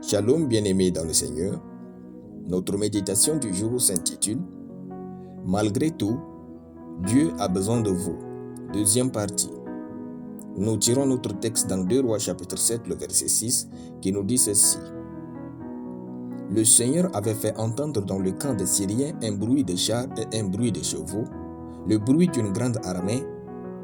Shalom bien-aimés dans le Seigneur, notre méditation du jour s'intitule « Malgré tout, Dieu a besoin de vous ». Deuxième partie. Nous tirons notre texte dans 2 Rois chapitre 7, le verset 6, qui nous dit ceci. Le Seigneur avait fait entendre dans le camp des Syriens un bruit de chars et un bruit de chevaux, le bruit d'une grande armée,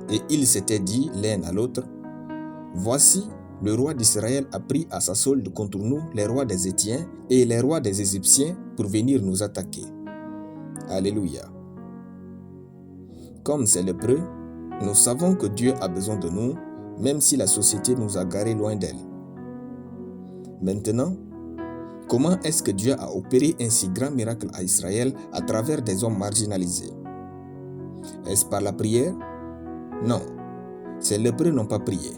et ils s'étaient dit l'un à l'autre, « Voici, le roi d'Israël a pris à sa solde contre nous les rois des Hétiens et les rois des Égyptiens pour venir nous attaquer. » Alléluia. Comme ces lépreux, nous savons que Dieu a besoin de nous, même si la société nous a garés loin d'elle. Maintenant, comment est-ce que Dieu a opéré un si grand miracle à Israël à travers des hommes marginalisés? Est-ce par la prière? Non, ces lépreux n'ont pas prié.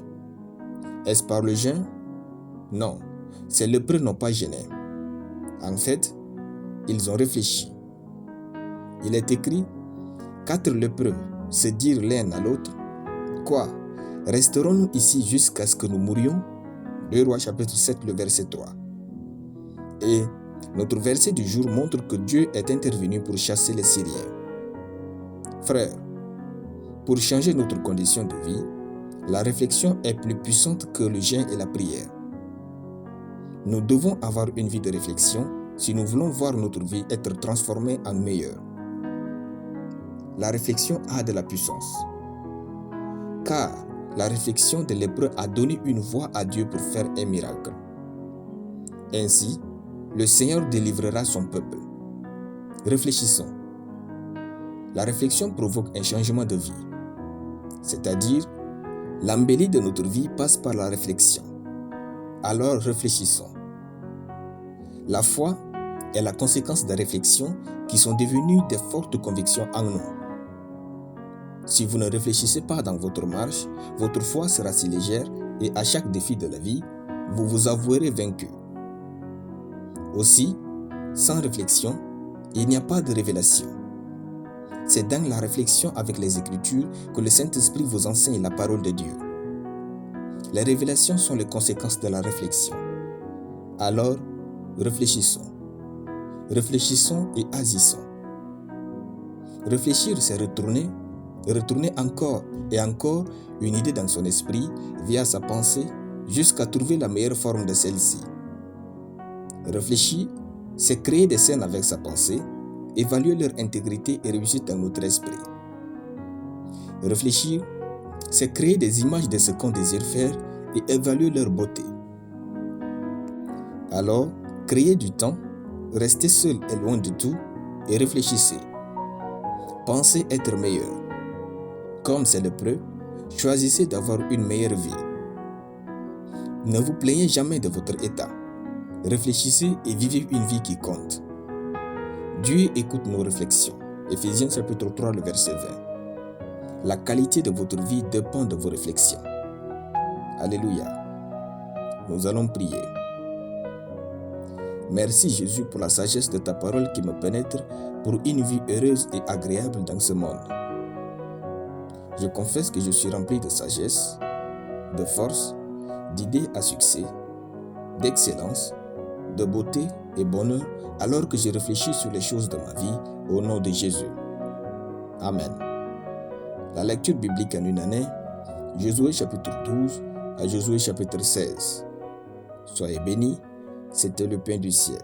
Est-ce par le jeûne? Non, ces lépreux n'ont pas jeûné. En fait, ils ont réfléchi. Il est écrit, 4 lépreux se dirent l'un à l'autre, « Quoi, resterons-nous ici jusqu'à ce que nous mourions ?» 2 Rois chapitre 7, le verset 3. Et notre verset du jour montre que Dieu est intervenu pour chasser les Syriens. Frères, pour changer notre condition de vie, la réflexion est plus puissante que le jeûne et la prière. Nous devons avoir une vie de réflexion si nous voulons voir notre vie être transformée en meilleure. La réflexion a de la puissance. Car la réflexion des lépreux a donné une voix à Dieu pour faire un miracle. Ainsi, le Seigneur délivrera son peuple. Réfléchissons. La réflexion provoque un changement de vie. C'est-à-dire, l'embellie de notre vie passe par la réflexion. Alors réfléchissons. La foi est la conséquence des réflexions qui sont devenues des fortes convictions en nous. Si vous ne réfléchissez pas dans votre marche, votre foi sera si légère et à chaque défi de la vie, vous vous avouerez vaincu. Aussi, sans réflexion, il n'y a pas de révélation. C'est dans la réflexion avec les Écritures que le Saint-Esprit vous enseigne la parole de Dieu. Les révélations sont les conséquences de la réflexion. Alors, réfléchissons. Réfléchissons et agissons. Réfléchir, c'est retourner encore et encore une idée dans son esprit via sa pensée jusqu'à trouver la meilleure forme de celle-ci. Réfléchir, c'est créer des scènes avec sa pensée, évaluer leur intégrité et réussite dans notre esprit. Réfléchir, c'est créer des images de ce qu'on désire faire et évaluer leur beauté. Alors, créez du temps, restez seul et loin de tout et réfléchissez. Pensez être meilleur. Comme c'est lépreux, choisissez d'avoir une meilleure vie. Ne vous plaignez jamais de votre état. Réfléchissez et vivez une vie qui compte. Dieu écoute nos réflexions. Éphésiens chapitre 3, le verset 20. La qualité de votre vie dépend de vos réflexions. Alléluia. Nous allons prier. Merci Jésus pour la sagesse de ta parole qui me pénètre pour une vie heureuse et agréable dans ce monde. Je confesse que je suis rempli de sagesse, de force, d'idées à succès, d'excellence, de beauté et bonheur alors que je réfléchis sur les choses de ma vie au nom de Jésus. Amen. La lecture biblique en une année, Josué chapitre 12 à Josué chapitre 16. Soyez bénis, c'était le pain du ciel.